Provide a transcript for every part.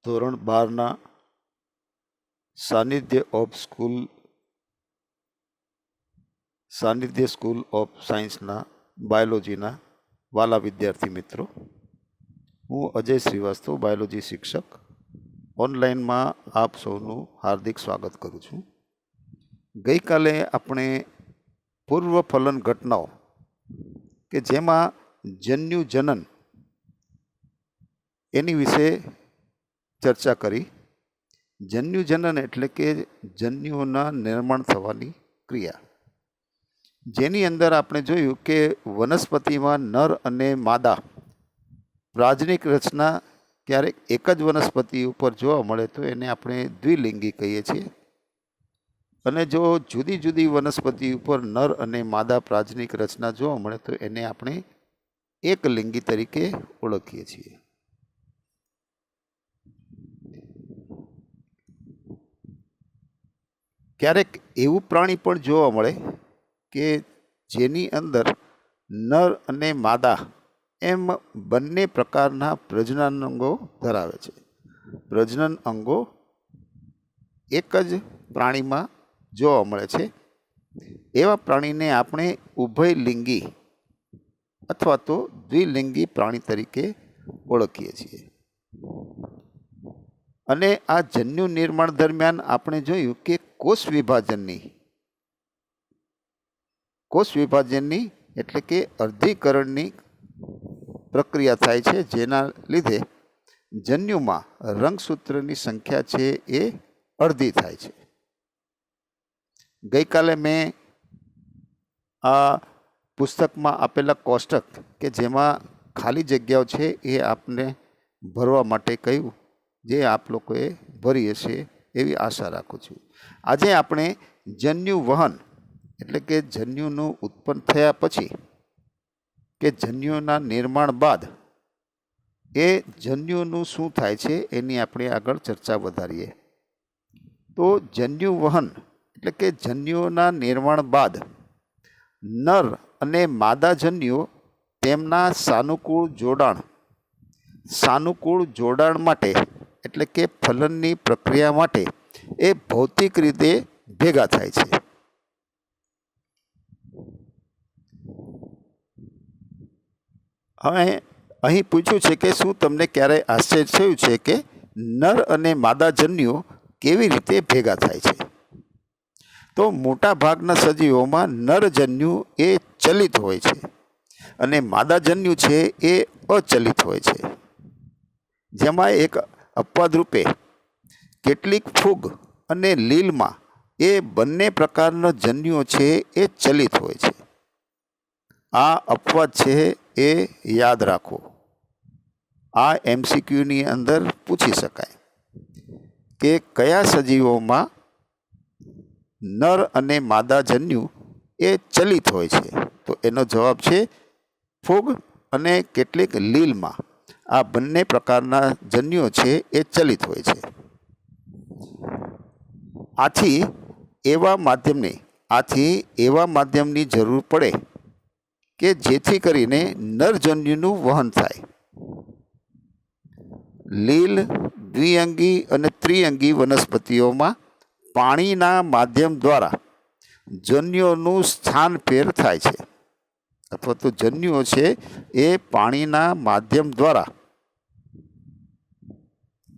ધોરણ 12ના સાનિધ્ય school of સાયન્સના બાયોલોજીના વાલા વિદ્યાર્થી મિત્રો, હું અજય શ્રીવાસ્તવ, બાયોલોજી શિક્ષક, ઓનલાઈનમાં આપ સૌનું હાર્દિક સ્વાગત કરું છું. ગઈકાલે આપણે પૂર્વ ફલન ઘટનાઓ કે જેમાં જન્યુ જનન એની વિશે ચર્ચા કરી. જન્યુ જનન એટલે કે જન્યુઓના નિર્માણ થવાની ક્રિયા, જેની અંદર આપણે જોયું કે વનસ્પતિમાં નર અને માદા પ્રાજનિક રચના ક્યારેક એક જ વનસ્પતિ ઉપર જોવા મળે તો એને આપણે દ્વિલિંગી કહીએ છીએ, અને જો જુદી જુદી વનસ્પતિ ઉપર નર અને માદા પ્રાજનિક રચના જોવા મળે તો એને આપણે એકલિંગી તરીકે ઓળખીએ છીએ. ક્યારેક એવું પ્રાણી પણ જોવા મળે કે જેની અંદર નર અને માદા એમ બંને પ્રકારના પ્રજનન અંગો ધરાવે છે. પ્રજનન અંગો એક જ પ્રાણીમાં જોવા મળે છે. એવા પ્રાણીને આપણે ઉભયલિંગી અથવા તો દ્વિલિંગી પ્રાણી તરીકે ઓળખીએ છીએ. અને આ જન્યુ નિર્માણ દરમિયાન આપણે જોયું કે કોષ વિભાજનની એટલે કે અર્ધીકરણની પ્રક્રિયા થાય છે, જેના લીધે જન્યુમાં રંગસૂત્રની સંખ્યા છે એ અડધી થાય છે. ગઈકાલે મેં આ પુસ્તકમાં આપેલા કોષ્ટક કે જેમાં ખાલી જગ્યાઓ છે એ આપને ભરવા માટે કહ્યું, જે આપ લોકોએ ભરી હશે એવી આશા રાખું છું. આજે આપણે જન્યુ વહન એટલે કે જન્યુનું ઉત્પન્ન થયા પછી કે જન્યુના નિર્માણ બાદ એ જન્યુનું શું થાય છે એની આપણે આગળ ચર્ચા વધારીએ. તો જન્યુ વહન એટલે કે જન્યુઓના નિર્માણ બાદ નર અને માદા જન્યુઓ તેમના સાનુકૂળ જોડાણ માટે એટલે કે ફલનની પ્રક્રિયા માટે એ ભૌતિક રીતે ભેગા થાય છે. હવે અહીં પૂછ્યું છે કે શું તમને ક્યારેય આશ્ચર્ય થયું છે કે નર અને માદા જન્યુઓ કેવી રીતે ભેગા થાય છે? તો મોટા ભાગના સજીવોમાં નર જન્યુ એ ચલિત હોય છે અને માદા જન્યુ છે એ અચલિત હોય છે, જેમાં એક અપવાદ રૂપે કેટલીક ફૂગ અને લીલમાં એ બંને પ્રકારના જન્યુઓ છે એ ચલિત હોય છે. આ અપવાદ છે એ યાદ રાખો. આ MCQની અંદર પૂછી શકાય કે કયા સજીવોમાં નર અને માદા જન્યુ એ ચલિત હોય છે? તો એનો જવાબ છે ફૂગ અને કેટલીક લીલમાં આ બંને પ્રકારના જન્યુઓ છે એ ચલિત હોય છે. આથી એવા માધ્યમની જરૂર પડે કે જેથી કરીને નરજન્યુનું વહન થાય. લીલ, દ્વિઅંગી અને ત્રિઅંગી વનસ્પતિઓમાં પાણીના માધ્યમ દ્વારા જન્યુઓનું સ્થાનફેર થાય છે, અથવા તો જન્યુઓ છે એ પાણીના માધ્યમ દ્વારા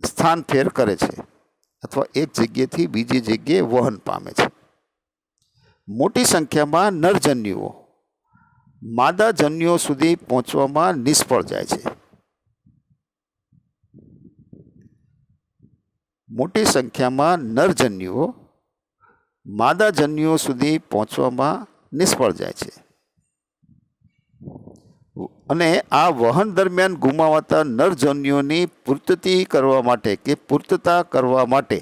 સ્થાનફેર કરે છે અથવા એક જગ્યાએથી બીજી જગ્યાએ વહન પામે છે. મોટી સંખ્યામાં નરજન્યુઓ માદા જન્યુઓ સુધી પહોંચવામાં નિષ્ફળ જાય છે. મોટી સંખ્યામાં નરજન્યુઓ માદા જન્યુઓ સુધી પહોંચવામાં નિષ્ફળ જાય છે અને આ વહન દરમિયાન ગુમાવાતા નરજન્યુઓની પૂર્તતા કરવા માટે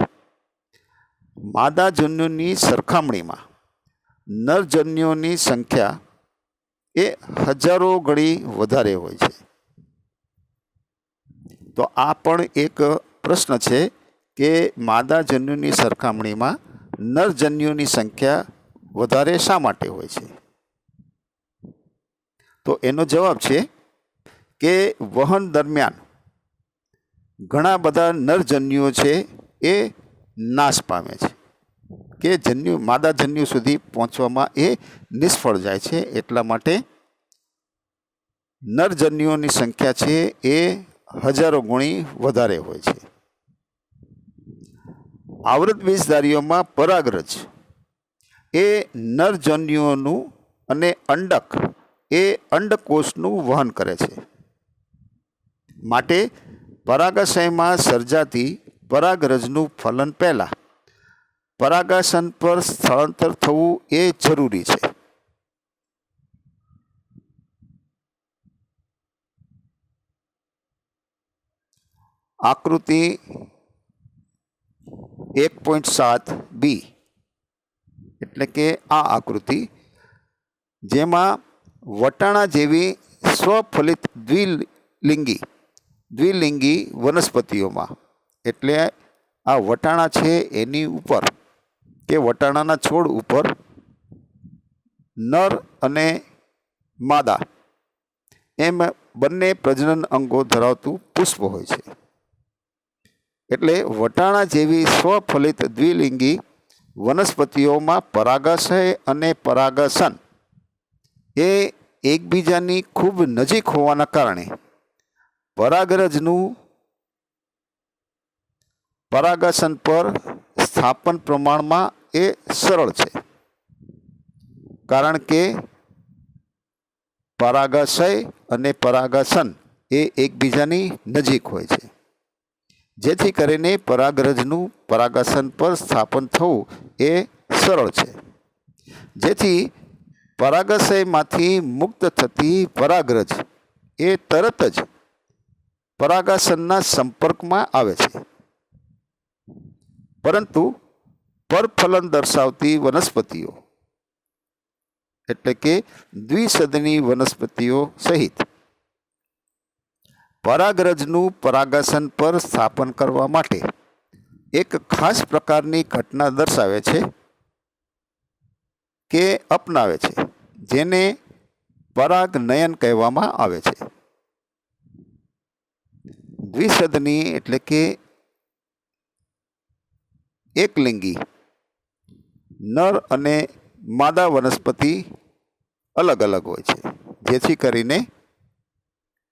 માદા જન્યુની સરખામણીમાં નરજન્યુઓની સંખ્યા એ હજારો ગણી વધારે હોય છે. તો આ પણ એક પ્રશ્ન છે કે માદા જન્યુની સરખામણીમાં નરજન્યુની સંખ્યા વધારે શા માટે હોય છે? તો એનો જવાબ છે કે વહન દરમિયાન ઘણા બધા નરજન્યુઓ છે એ નાશ પામે છે, કે માદા જન્યુ સુધી પહોંચવામાં એ નિષ્ફળ જાય છે. એટલા માટે નરજન્યુઓની સંખ્યા છે એ હજારો ગણી વધારે હોય છે. આવૃત બીજધારીઓમાં પરાગરજ એ નરજન્યુઓનું અને અંડક એ અંડકોષનું વહન કરે છે. માટે પરાગાશયમાં સર્જાતી પરાગરજનું ફલન પહેલાં પરાગાસન પર સ્થળાંતર થવું એ જરૂરી છે. આકૃતિ 1.7b એટલે કે આ આકૃતિ, જેમાં વટાણા જેવી સ્વફલિત દ્વિલિંગી વનસ્પતિઓમાં, એટલે આ વટાણા છે એની ઉપર કે વટાણાના છોડ ઉપર નર અને માદા એમ બંને પ્રજનન અંગો ધરાવતું પુષ્પ હોય છે. એટલે વટાણા જેવી સ્વફલિત દ્વિલિંગી વનસ્પતિઓમાં પરાગાશય અને પરાગાસન એ એકબીજાની ખૂબ નજીક હોવાના કારણે પરાગરજનું પરાગાસન પર સ્થાપન પ્રમાણમાં એ સરળ છે, કારણ કે પરાગાશય અને પરાગાસન એ એકબીજાની નજીક હોય છે, જેથી કરીને પરાગરજનું પરાગાસન પર સ્થાપન થવું એ સરળ છે. જેથી પરાગાશયમાંથી મુક્ત થતી પરાગરજ એ તરત જ પરાગાસનના સંપર્કમાં આવે છે. પરંતુ પરફલન દર્શાવતી વનસ્પતિઓ એટલે કે દ્વિસદની વનસ્પતિઓ સહિત પરાગરજનું પરાગાસન પર સ્થાપન કરવા માટે એક ખાસ પ્રકારની ઘટના દર્શાવે છે કે અપનાવે છે, જેને પરાગનયન કહેવામાં આવે છે. દ્વિસદની એટલે કે એકલિંગી નર અને માદા વનસ્પતિ અલગ અલગ હોય છે, જેથી કરીને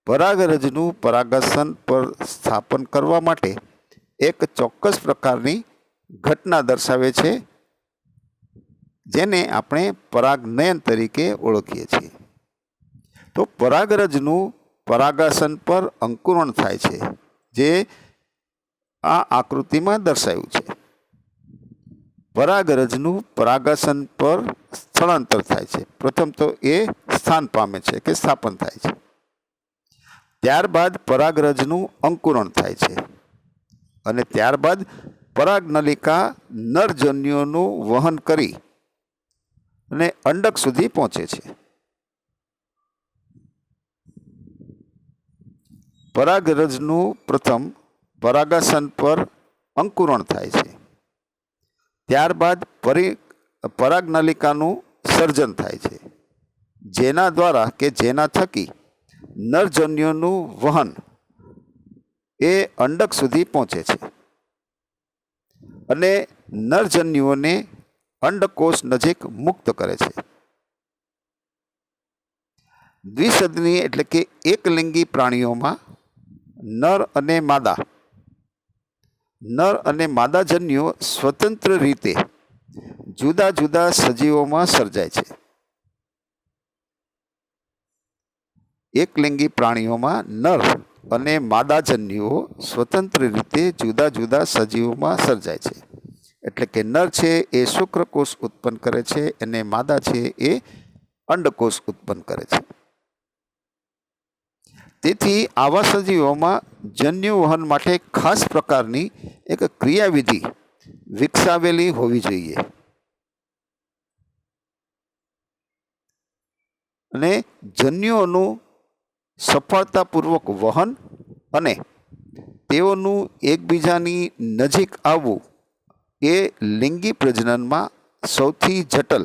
પરાગરજનું પરાગાસન પર સ્થાપન કરવા માટે એક ચોક્કસ પ્રકારની ઘટના દર્શાવે છે, જેને આપણે પરાગનયન તરીકે ઓળખીએ છીએ. તો પરાગરજનું પરાગાસન પર અંકુરણ થાય છે, જે આ આકૃતિમાં દર્શાવ્યું છે. પરાગરજનું પરાગાસન પર સ્થળાંતર થાય છે. પ્રથમ તો એ સ્થાન પામે છે કે સ્થાપન થાય છે. ત્યારબાદ પરાગરજનું અંકુરણ થાય છે અને ત્યારબાદ પરાગનલિકા નરજન્યુઓનું વહન કરી અને અંડક સુધી પહોંચે છે. પરાગરજનું પ્રથમ પરાગાસન પર અંકુરણ થાય છે. ત્યારબાદ પરાગનલિકાનું સર્જન થાય છે, જેના દ્વારા કે જેના થકી નરજન્યુનું વહન એ અંડક સુધી પહોંચે છે અને નરજન્યુઓને અંડકોષ નજીક મુક્ત કરે છે. દ્વિસદની એટલે કે એકલિંગી પ્રાણીઓમાં નર અને માદા જન્યુઓ સ્વતંત્ર રીતે જુદા જુદા સજીવોમાં સર્જાય છે. એકલિંગી પ્રાણીઓમાં નર અને માદા જન્યુઓ સ્વતંત્ર રીતે જુદા જુદા સજીવોમાં સર્જાય છે. એટલે કે નર છે એ શુક્રકોષ ઉત્પન્ન કરે છે અને માદા છે એ અંડકોષ ઉત્પન્ન કરે છે. તેથી આવા સજીવોમાં જન્યુવહન માટે ખાસ પ્રકારની એક ક્રિયાવિધિ વિકસાવેલી હોવી જોઈએ અને જન્યુઓનું સફળતાપૂર્વક વહન અને તેઓનું એકબીજાની નજીક આવવું એ લિંગી પ્રજનનમાં સૌથી જટિલ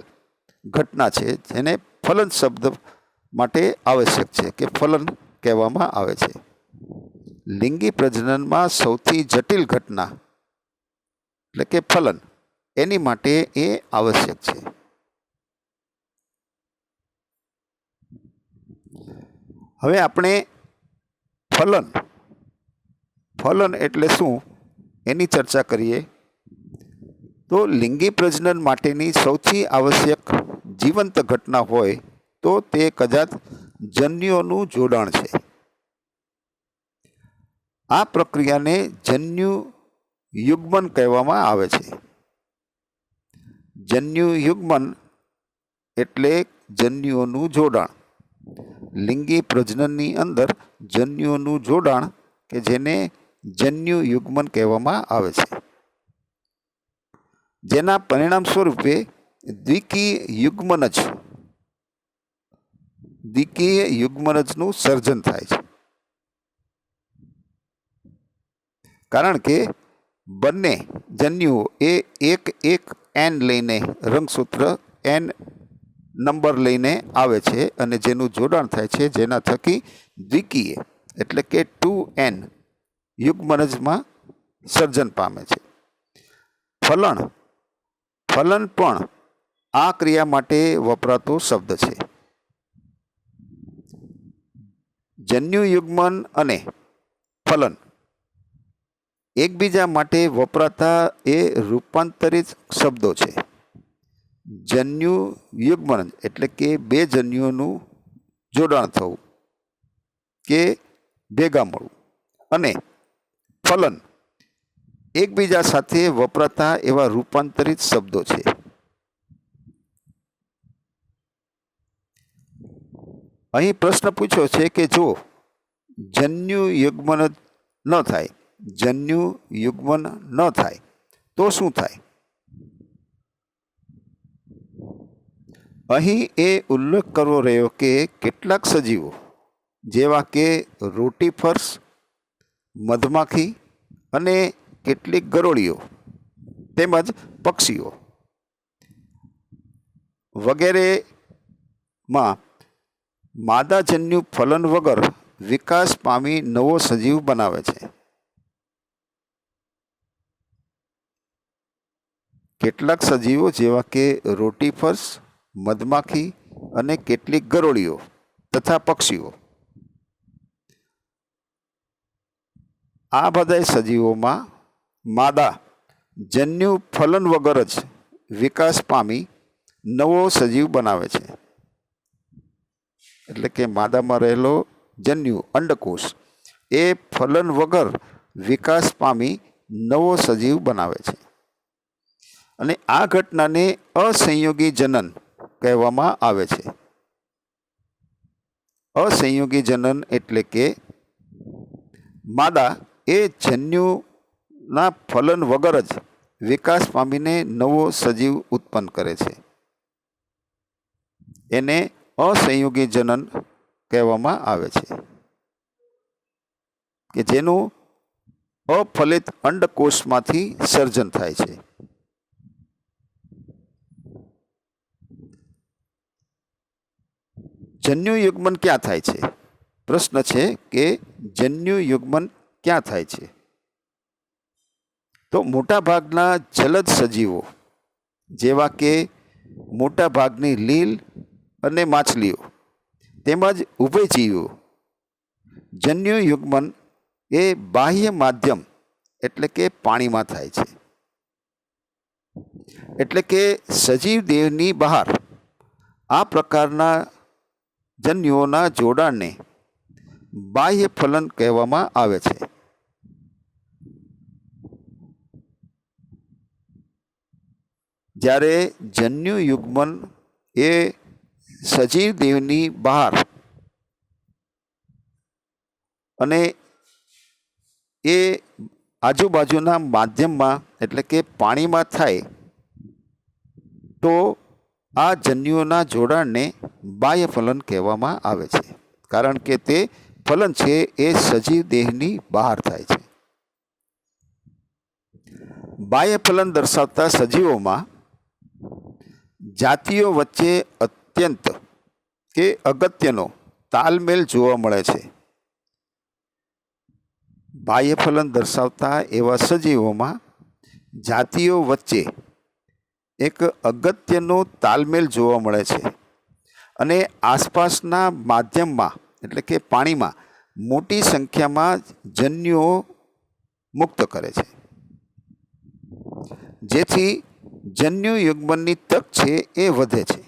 ઘટના છે, જેને ફલન શબ્દ માટે આવશ્યક છે કે ફલન કહેવામાં આવે છે. લિંગી પ્રજનનમાં સૌથી જટિલ ઘટના એટલે કે ફલન એની માટે એ આવશ્યક છે. હવે આપણે ફલન એટલે શું એની ચર્ચા કરીએ. તો લિંગી પ્રજનન માટેની સૌથી આવશ્યક જીવંત ઘટના હોય તો તે કદાચ જન્યુઓનું જોડાણ છે. આ પ્રક્રિયાને જન્યુ યુગ્મન કહેવામાં આવે છે. જન્યુ યુગ્મન એટલે જન્યુઓનું જોડાણ. લિંગી પ્રજનનની અંદર જન્યુઓનું જોડાણ કે જેને જન્યુ યુગ્મન કહેવામાં આવે છે, જેના પરિણામ સ્વરૂપે દ્વિકીય યુગ્મનજનું સર્જન થાય છે. કારણ કે બંને જન્યુઓ એ એક એન લઈને રંગસૂત્ર એન નંબર લઈને આવે છે અને જેનું જોડાણ થાય છે, જેના થકી દ્વિકીય એટલે કે 2n યુગ્મનજમાં સર્જન પામે છે. ફલન પણ આ ક્રિયા માટે વપરાતો શબ્દ છે. જન્યુ યુગ્મન અને ફલન એકબીજા માટે વપરાતા એ રૂપાંતરિત શબ્દો છે. જન્યુ યુગ્મન એટલે કે બે જન્યુઓનું જોડાણ થવું કે ભેગા મળવું, અને ફલન એકબીજા સાથે વપરાતા એવા રૂપાંતરિત શબ્દો છે. અહીં પ્રશ્ન પૂછ્યો છે કે જો જન્યુ યુગ્મન ન થાય તો શું થાય? અહીં એ ઉલ્લેખ કરવો રહ્યો કે કેટલાક સજીવો જેવા કે રોટીફર્સ, મધમાખી અને કેટલીક ગરોળીઓ તેમજ પક્ષીઓ વગેરેમાં માદાજન્યુ ફલન વગર વિકાસ પામી નવો સજીવ બનાવે છે. કેટલાક સજીવો જેવા કે રોટીફર્સ, મધમાખી અને કેટલીક ગરોળીઓ તથા પક્ષીઓ, આ બધા સજીવોમાં માદા જન્યુ ફલન વગર જ વિકાસ પામી નવો સજીવ બનાવે છે. એટલે કે માદામાં રહેલો જન્યુ અંડકોષ એ ફલન વગર વિકાસ પામી નવો સજીવ બનાવે છે. અને આ ઘટનાને અસંયોગી જનન કહેવામાં આવે છે. અસંયોગી જનન એટલે કે માદા એ જન્યુના ફલન વગર જ વિકાસ પામીને નવો સજીવ ઉત્પન્ન કરે છે. એને અસંયોગી જનન કહેવામાં આવે છે, કે જેનું અફલિત અંડકોષમાંથી સર્જન થાય છે. જન્યુ યુગ્મન ક્યાં થાય છે? પ્રશ્ન છે કે જન્યુ યુગ્મન ક્યાં થાય છે? તો મોટાભાગના જલદ સજીવો જેવા કે મોટાભાગની લીલ અને માછલીઓ તેમજ ઉભયજીવીઓ જન્યુ યુગ્મન એ બાહ્ય માધ્યમ એટલે કે પાણીમાં થાય છે. એટલે કે સજીવ દેહની બહાર આ પ્રકારના જન્યુઓના જોડાણને બાહ્ય ફલન કહેવામાં આવે છે. જ્યારે જન્યુ યુગ્મન એ સજીવ દેહની બહાર અને એ આજુબાજુના માધ્યમમાં એટલે કે પાણીમાં થાય તો આ જન્યુઓના જોડાણને બાહ્ય ફલન કહેવામાં આવે છે. કારણ કે તે ફલન છે એ સજીવ દેહની બહાર થાય છે. બાહ્ય ફલન દર્શાવતા સજીવોમાં જાતિઓ વચ્ચે અત્યંત કે અગત્યનો તાલમેલ જોવા મળે છે. બાહ્ય ફલન દર્શાવતા એવા સજીવોમાં જાતિઓ વચ્ચે એક અગત્યનો તાલમેલ જોવા મળે છે અને આસપાસના માધ્યમમાં એટલે કે પાણીમાં મોટી સંખ્યામાં જન્યુઓ મુક્ત કરે છે, જેથી જન્યુ યુગ્મનની તક છે એ વધે છે.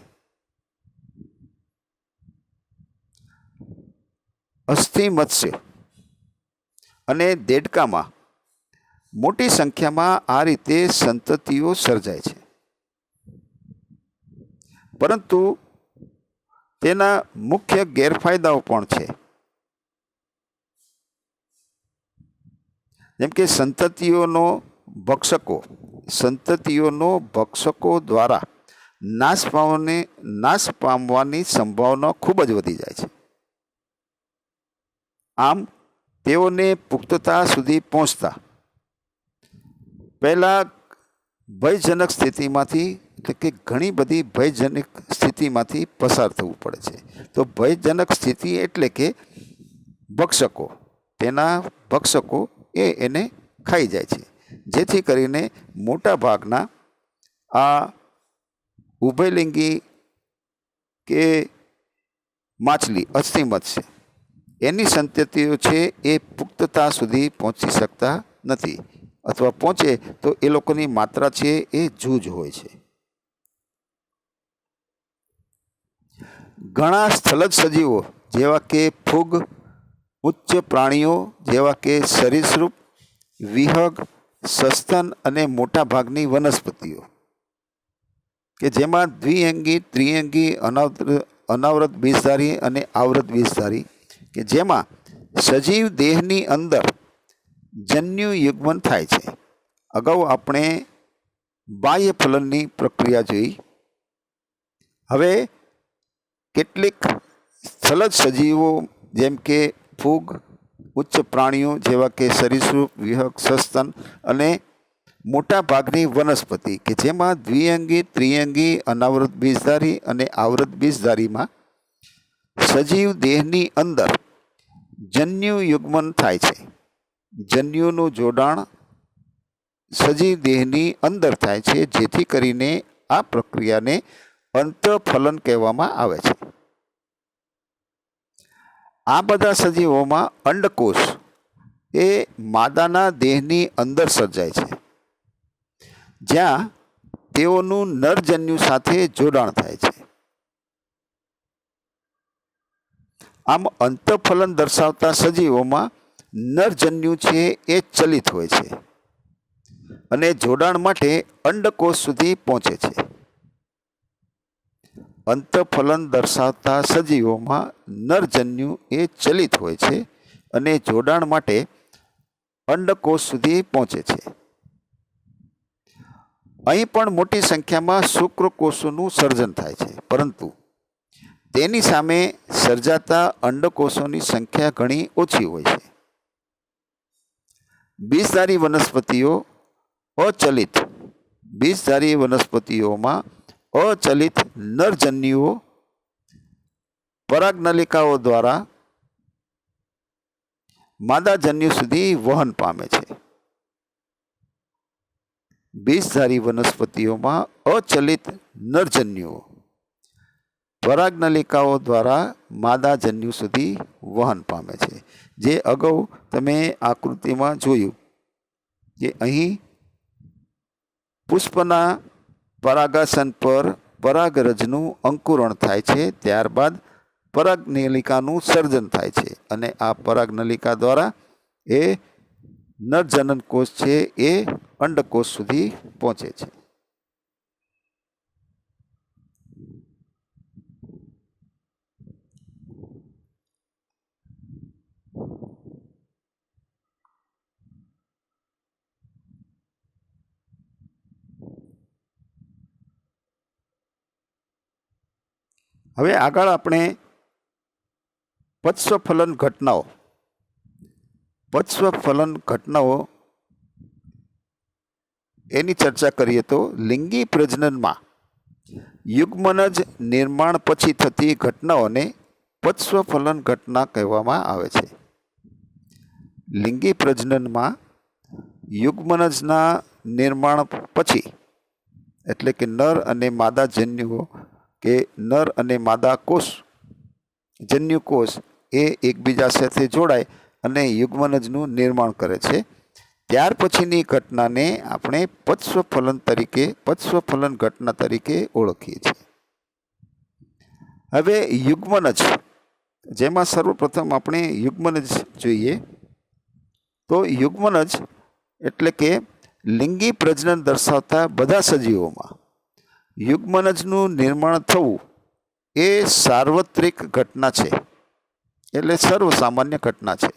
અસ્થિ મત્સ્ય અને દેડકામાં મોટી સંખ્યામાં આ રીતે સંતતિઓ સર્જાય છે, પરંતુ તેના મુખ્ય ગેરફાયદાઓ પણ છે. જેમ કે સંતતિઓનો ભક્ષકો દ્વારા નાશ પામવાની સંભાવના ખૂબ જ વધી જાય છે. આમ તેઓને પુખ્તતા સુધી પહોંચતા પહેલા ભયજનક સ્થિતિમાંથી એટલે કે ઘણી બધી ભયજનક સ્થિતિમાંથી પસાર થવું પડે છે. તો ભયજનક સ્થિતિ એટલે કે ભક્ષકો એને ખાઈ જાય છે, જેથી કરીને મોટા ભાગના આ ઉભયલિંગી કે માછલી અસ્થિ મત્સ્ય એની સંતતિઓ છે એ પુખ્તતા સુધી પહોંચી શકતા નથી, અથવા પહોંચે તો એ લોકોની માત્રા છે એ જૂજ હોય છે. ઘણા સ્થલજ સજીવો જેવા કે ફૂગ, ઉચ્ચ પ્રાણીઓ જેવા કે સરીસૃપ, વિહગ, સસ્તન અને મોટા ભાગની વનસ્પતિઓ કે જેમાં દ્વિઅંગી, ત્રિઅંગી, અનાવૃત બીજધારી અને આવૃત બીજધારી કે જેમાં સજીવ દેહની અંદર જન્યુ યુગ્મન થાય છે. અગાઉ આપણે બાહ્ય ફલનની પ્રક્રિયા જોઈ. હવે કેટલીક સ્થલજ સજીવો જેમ કે ફૂગ, ઉચ્ચ પ્રાણીઓ જેવા કે સરીસૃપ, વિહગ, સસ્તન અને મોટા ભાગની વનસ્પતિ કે જેમાં દ્વિઅંગી, ત્રિઅંગી, અનાવૃત બીજધારી અને આવૃત બીજધારીમાં સજીવ દેહની અંદર જન્યુ યુગ્મન થાય છે. જન્યુનું જોડાણ સજીવ દેહની અંદર થાય છે, જેથી કરીને આ પ્રક્રિયાને અંતઃફલન કહેવામાં આવે છે. આ બધા સજીવોમાં અંડકોષ એ માદાના દેહની અંદર સર્જાય છે, જ્યાં તેઓનું નરજન્યુ સાથે જોડાણ થાય છે. આમ અંતઃફલન દર્શાવતા સજીવોમાં નરજન્યુ છે એ ચલિત હોય છે અને જોડાણ માટે અંડકોષ સુધી પહોંચે છે. અંતઃફલન દર્શાવતા સજીવોમાં નરજન્યુ એ ચલિત હોય છે અને જોડાણ માટે અંડકોષ સુધી પહોંચે છે. અહીં પણ મોટી સંખ્યામાં શુક્રકોષોનું સર્જન થાય છે, પરંતુ તેની સામે સર્જાતા અંડકોષોની સંખ્યા ઘણી ઓછી હોય છે. બીજધારી વનસ્પતિઓમાં અચલિત નરજન્યુઓ પરાગનલિકાઓ દ્વારા માદાજન્યુ સુધી વહન પામે છે. બીજધારી વનસ્પતિઓમાં અચલિત નરજન્યુઓ પરાગનલિકાઓ દ્વારા માદાજન્યુ સુધી વહન પામે છે. જે અગાઉ તમે આકૃતિમાં જોયું કે અહીં પુષ્પના પરાગાસન પર પરાગરજનું અંકુરણ થાય છે, ત્યારબાદ પરાગનલિકાનું સર્જન થાય છે અને આ પરાગનલિકા દ્વારા એ નરજનન કોષ છે એ અંડકોષ સુધી પહોંચે છે. હવે આગળ આપણે પચ્સ્વફલન ઘટનાઓ એની ચર્ચા કરીએ તો લિંગી પ્રજનનમાં યુગ્મનજ નિર્માણ પછી થતી ઘટનાઓને પચ્સ્વફલન ઘટના કહેવામાં આવે છે. લિંગી પ્રજનનમાં યુગ્મનજના નિર્માણ પછી, એટલે કે નર અને માદા જન્યુઓ કે નર અને માદા કોષ જન્યુકોષ એ એકબીજા સાથે જોડાય અને યુગ્મનજનું નિર્માણ કરે છે. ત્યાર પછીની ઘટનાને આપણે પચ્સ્વફલન ઘટના તરીકે ઓળખીએ છીએ. હવે યુગ્મનજ, જેમાં સર્વપ્રથમ આપણે યુગ્મનજ જોઈએ. તો યુગ્મનજ એટલે કે લિંગી પ્રજનન દર્શાવતા બધા સજીવોમાં યુગ્મનજનું નિર્માણ થવું એ સાર્વત્રિક ઘટના છે, એટલે સર્વસામાન્ય ઘટના છે.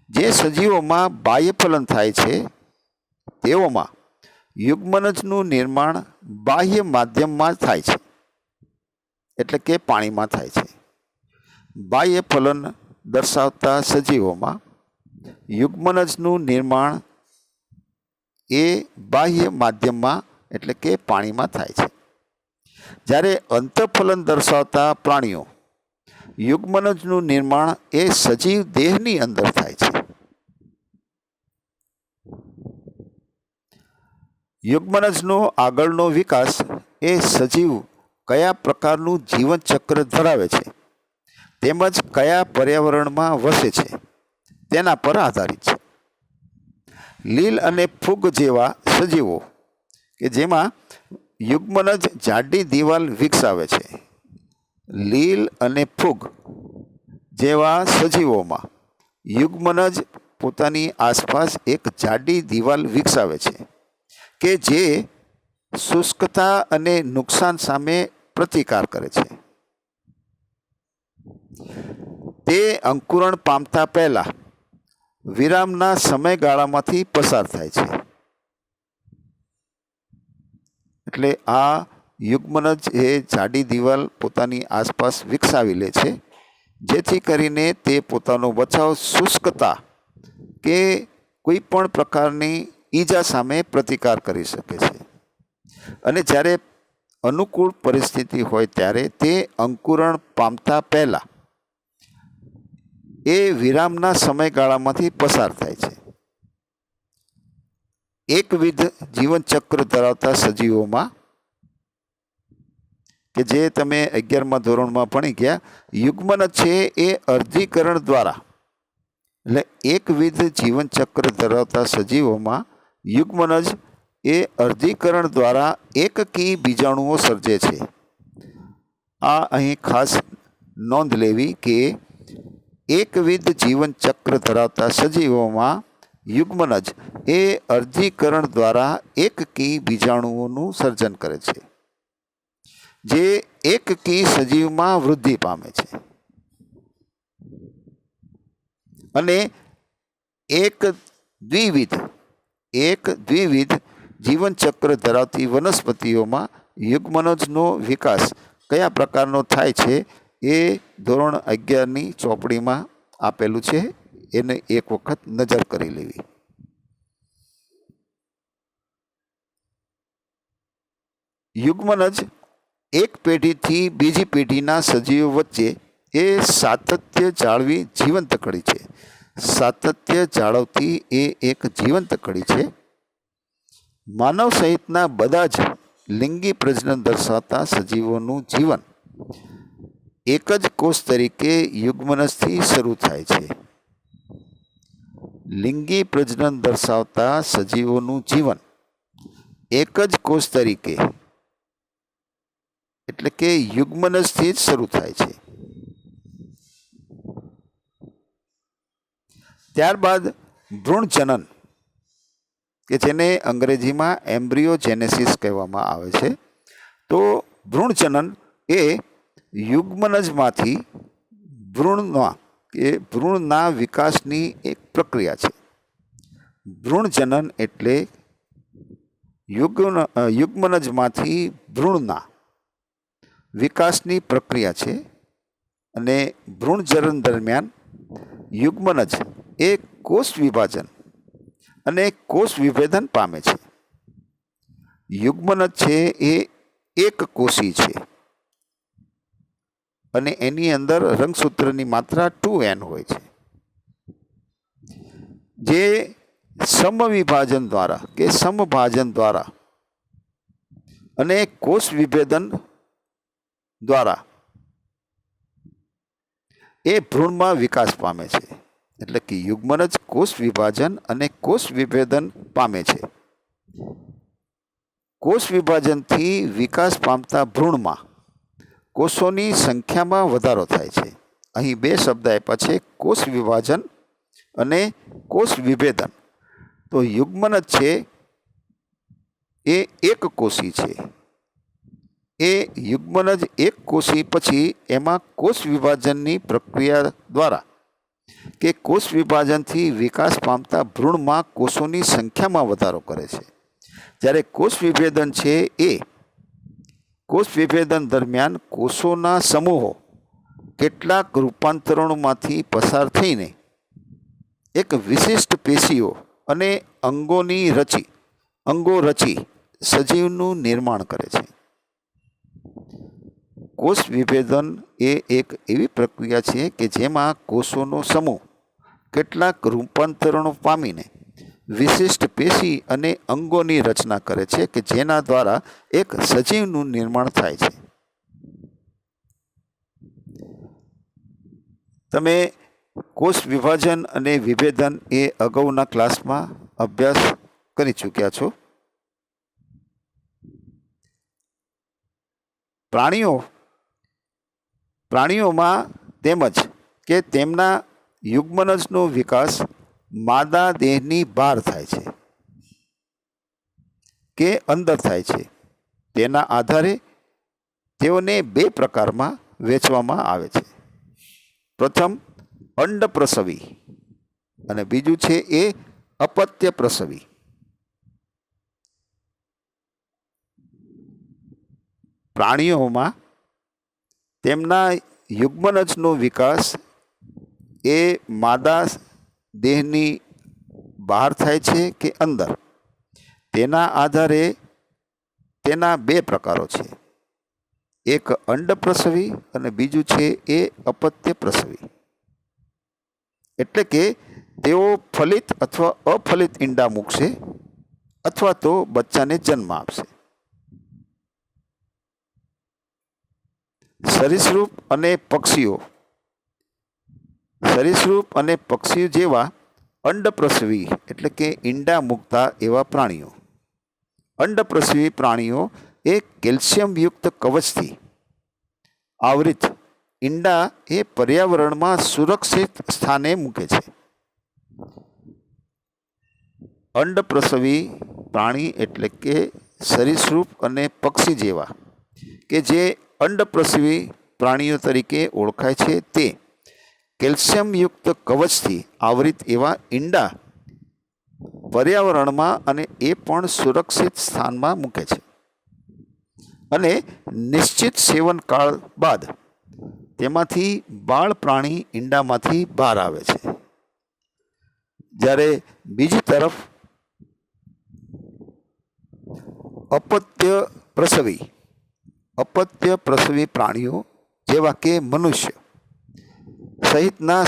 જે સજીવોમાં બાહ્યફલન થાય છે તેઓમાં યુગ્મનજનું નિર્માણ બાહ્ય માધ્યમમાં થાય છે, એટલે કે પાણીમાં થાય છે. બાહ્ય ફલન દર્શાવતા સજીવોમાં યુગ્મનજનું નિર્માણ એ બાહ્ય માધ્યમમાં એટલે કે પાણીમાં થાય છે. જ્યારે અંતઃફલન દર્શાવતા પ્રાણીઓ યુગ્મનજનું નિર્માણ એ સજીવ દેહની અંદર થાય છે. યુગ્મનજનો આગળનો વિકાસ એ સજીવ કયા પ્રકારનું જીવન ચક્ર ધરાવે છે તેમજ કયા પર્યાવરણમાં વસે છે તેના પર આધારિત છે. લીલ અને ફૂગ જેવા સજીવો કે જેમાં યુગ્મનજ જાડી દિવાલ વિકસાવે છે. લીલ અને ફૂગ જેવા સજીવોમાં યુગ્મનજ પોતાની આસપાસ એક જાડી દિવાલ વિકસાવે છે કે જે શુષ્કતા અને નુકસાન સામે પ્રતિકાર કરે છે. તે અંકુરણ પામતા પહેલા વિરામના સમયગાળામાંથી પસાર થાય છે. એટલે આ યુગ્મનજ એ જાડી દિવાલ પોતાની આસપાસ વિકસાવી લે છે, જેથી કરીને તે પોતાનો બચાવ શુષ્કતા કે કોઈ પણ પ્રકારની ઈજા સામે પ્રતિકાર કરી શકે છે. અને જ્યારે અનુકૂળ પરિસ્થિતિ હોય ત્યારે તે અંકુરણ પામતા પહેલા એ વિરામના સમયગાળામાંથી પસાર થાય છે. એકવિધ જીવનચક્ર ધરાવતા સજીવોમાં કે જે તમે 11મા ધોરણમાં ભણી ગયા, યુગ્મનજ છે એ અર્ધીકરણ દ્વારા, એટલે એકવિધ જીવનચક્ર ધરાવતા સજીવોમાં યુગ્મનજ એ અર્ધીકરણ દ્વારા એકકી બીજાણુઓ સર્જે છે. આ અહીં ખાસ નોંધ લેવી કે એકવિધ જીવનચક્ર ધરાવતા સજીવોમાં યુગ્મનજ એ અર્ધીકરણ દ્વારા એકકી બીજાણુઓનું સર્જન કરે છે, જે એકકી સજીવમાં વૃદ્ધિ પામે છે. અને એક દ્વિવિધ જીવનચક્ર ધરાવતી વનસ્પતિઓમાં યુગ્મનજનો વિકાસ કયા પ્રકારનો થાય છે એ ધોરણ 11ની ચોપડીમાં આપેલું છે, એને એક વખત નજર કરી લેવી. યુગ્મનજ એક પેઢીથી બીજી પેઢીના સજીવો વચ્ચે એ સાતત્ય જાળવી જીવંત કડી છે. સાતત્ય જાળવતી એ એક જીવંત કડી છે. માનવ સહિતના બધા જ લિંગી પ્રજનન દર્શાવતા સજીવોનું જીવન એક જ કોષ તરીકે યુગ્મનજથી શરૂ થાય છે. લિંગી પ્રજનન દર્શાવતા સજીવોનું જીવન એક જ કોષ તરીકે એટલે કે યુગ્મનજથી જ શરૂ થાય છે. ત્યારબાદ ભ્રૂણજનન કે જેને અંગ્રેજીમાં એમ્બ્રિયોજેનેસિસ કહેવામાં આવે છે. તો ભ્રૂણજનન એ યુગ્મનજમાંથી ભ્રૂણના વિકાસની એક પ્રક્રિયા છે. ભ્રૂણજનન એટલે યુગ્મનજમાંથી ભ્રૂણના વિકાસની પ્રક્રિયા છે. અને ભ્રૂણજનન દરમિયાન યુગ્મનજ એ કોષ વિભાજન અને કોષ વિભેદન પામે છે. યુગ્મનજ છે એ એક કોષી છે અને એની અંદર રંગસૂત્રની માત્રા 2n હોય છે. જે સમવિભાજન દ્વારા કે સમભાજન દ્વારા અને કોષ વિભેદન દ્વારા એ ભ્રૂણમાં વિકાસ પામે છે. એટલે કે યુગ્મનજ કોષ વિભાજન અને કોષ વિભેદન પામે છે. કોષ વિભાજનથી વિકાસ પામતા ભ્રૂણમાં કોષોની સંખ્યામાં વધારો થાય છે. અહીં બે શબ્દ આપ્યા છે, કોષ વિભાજન અને કોષ વિભેદન. તો યુગ્મનજ છે એ એક કોષી છે. એ યુગ્મનજ એક કોષી પછી એમાં કોષ વિભાજનની પ્રક્રિયા દ્વારા કે કોષ વિભાજનથી વિકાસ પામતા ભ્રૂણમાં કોષોની સંખ્યામાં વધારો કરે છે. જ્યારે કોષ વિભેદન છે એ કોષ વિભેદન દરમિયાન કોષોના સમૂહો કેટલાક રૂપાંતરણોમાંથી પસાર થઈને એક વિશિષ્ટ પેશીઓ અને અંગો રચી સજીવનું નિર્માણ કરે છે. કોષ વિભેદન એ એક એવી પ્રક્રિયા છે કે જેમાં કોષોનો સમૂહ કેટલાક રૂપાંતરણો પામીને વિશિષ્ટ પેશી અને અંગોની રચના કરે છે કે જેના દ્વારા એક સજીવનું નિર્માણ થાય છે. તમે કોષ વિભાજન અને વિભેદન એ અગાઉના ક્લાસમાં અભ્યાસ કરી ચૂક્યા છો. પ્રાણીઓમાં તેમજ કે તેમના યુગ્મનજનો વિકાસ માદા દેહની બહાર થાય છે કે અંદર થાય છે. તેના આધારે તેઓને બે પ્રકારમાં વહેંચવામાં આવે છે. પ્રથમ અંડ પ્રસવી અને બીજું છે એ અપત્ય પ્રસવી. પ્રાણીઓમાં તેમના યુગ્મનજનો વિકાસ એ માદા દેહની બહાર થાય છે કે અંદર, તેના આધારે તેના બે પ્રકારો છે, એક અંડ પ્રસવી અને બીજું છે એ અપત્ય પ્રસવી. એટલે કે તેઓ ફલિત અથવા અફલિત ઈંડા મૂકશે અથવા તો બચ્ચાને જન્મ આપશે. સરીસૃપ અને પક્ષીઓ જેવા અંડપ્રસવી એટલે કે ઈંડા મૂકતા એવા પ્રાણીઓ. અંડપ્રસવી પ્રાણીઓ એ કેલ્શિયમયુક્ત કવચથી આવૃત ઈંડા એ પર્યાવરણમાં સુરક્ષિત સ્થાને મૂકે છે. અંડપ્રસવી પ્રાણી એટલે કે સરીસૃપ અને પક્ષી જેવા કે જે અંડપ્રસવી પ્રાણીઓ તરીકે ઓળખાય છે તે કેલ્શિયમયુક્ત કવચથી આવૃત એવા ઈંડા પર્યાવરણમાં અને એ પણ સુરક્ષિત સ્થાનમાં મૂકે છે અને નિશ્ચિત સેવનકાળ બાદ તેમાંથી બાળ પ્રાણી ઈંડામાંથી બહાર આવે છે. જ્યારે બીજી તરફ અપત્ય પ્રસવી પ્રાણીઓ જેવા કે મનુષ્ય સહિતના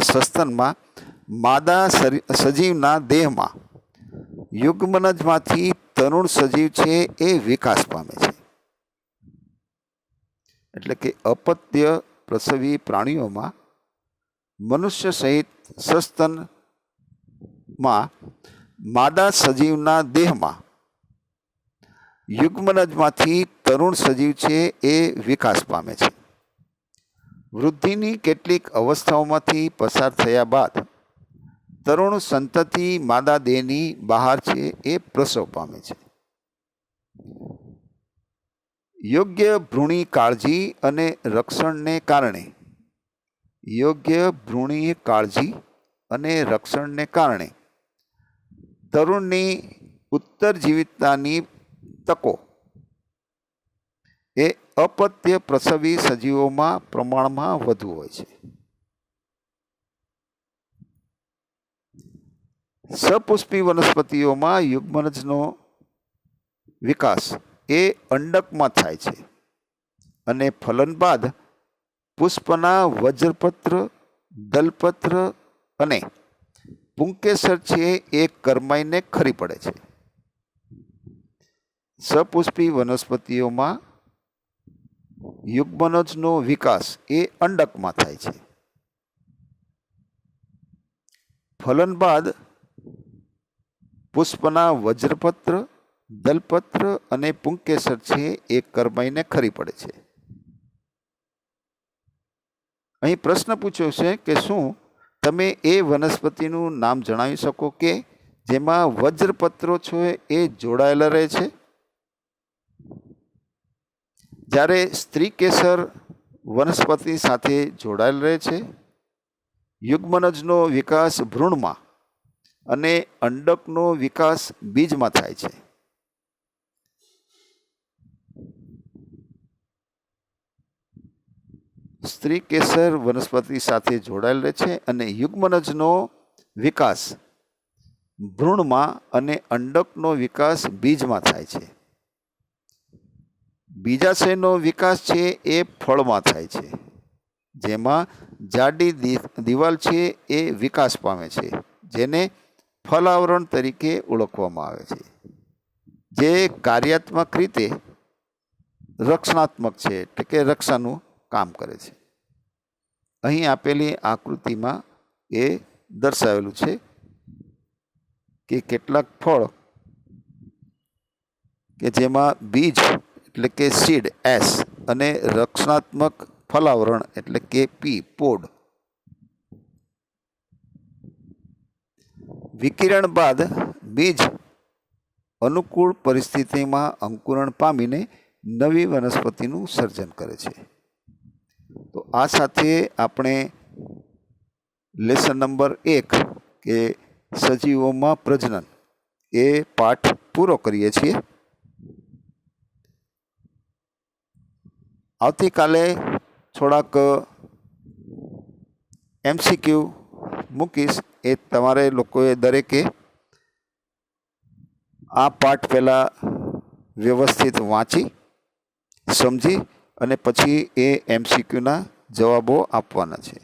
સસ્તનમાં માદા સજીવના દેહમાં યુગ્મનજમાંથી તરુણ સજીવ છે એ વિકાસ પામે છે. એટલે કે અપત્ય પ્રસવી પ્રાણીઓમાં મનુષ્ય સહિત સસ્તનમાં માદા સજીવના દેહમાં યુગ્મનજમાંથી તરુણ સજીવ છે એ વિકાસ પામે છે. વૃદ્ધિની કેટલીક અવસ્થાઓમાંથી પસાર થયા બાદ તરુણ સંતતિ માદા દેહની બહાર છે એ પ્રસવ પામે છે. યોગ્ય ભ્રૂણી કાળજી અને રક્ષણને કારણે તરુણની ઉત્તરજીવિતતાની તકો એ અપત્ય પ્રસવી સજીવોમાં પ્રમાણમાં વધુ હોય છે. સપુષ્પી વનસ્પતિઓમાં યુગ્મનજનો વિકાસ એ અંડકમાં થાય છે અને ફલન બાદ પુષ્પના વજ્રપત્ર દલપત્ર અને પુંકેસર છે એ કરમાઈને ખરી પડે છે. સપુષ્પી વનસ્પતિઓમાં યુગ્મનજનો વિકાસ એ અંડકમાં થાય છે. ફલન બાદ પુષ્પના વજ્રપત્ર, દલપત્ર અને પુંકેસર છે એ કરમાઈને ખરી પડે છે. અહીં પ્રશ્ન પૂછ્યો છે કે શું તમે એ વનસ્પતિનું નામ જણાવી શકો કે જેમાં વજ્રપત્રો છે એ જોડાયેલા રહે છે? જ્યારે સ્ત્રીકેસર વનસ્પતિ સાથે જોડાયેલ રહે છે, યુગ્મનજનો વિકાસ ભ્રૂણમાં અને અંડકનો વિકાસ બીજમાં થાય છે. સ્ત્રીકેસર વનસ્પતિ સાથે જોડાયેલ રહે છે અને યુગ્મનજનો વિકાસ ભ્રૂણમાં અને અંડકનો વિકાસ બીજમાં થાય છે. બીજાશયનો વિકાસ છે એ ફળમાં થાય છે, જેમાં જાડી દિવાલ છે એ વિકાસ પામે છે, જેને ફલાવરણ તરીકે ઓળખવામાં આવે છે, જે કાર્યાત્મક રીતે રક્ષણાત્મક છે, એટલે કે રક્ષાનું કામ કરે છે. અહીં આપેલી આકૃતિમાં એ દર્શાવેલું છે કે કેટલાક ફળ કે જેમાં બીજ એટલે કે સીડ એસ અને રક્ષણાત્મક ફલાવરણ એટલે કે પી પોડ વિકિરણ બાદ બીજ અનુકૂળ પરિસ્થિતિમાં અંકુરણ પામીને નવી વનસ્પતિનું સર્જન કરે છે. તો આ સાથે આપણે લેસન નંબર 1 કે સજીવોમાં પ્રજનન એ પાઠ પૂરો કરીએ છીએ. આવતીકાલે થોડાક MCQ મૂકીશ, એ તમારે લોકોએ દરેકે આ પાઠ પહેલાં વ્યવસ્થિત વાંચી સમજી અને પછી એ MCQના જવાબો આપવાના છે.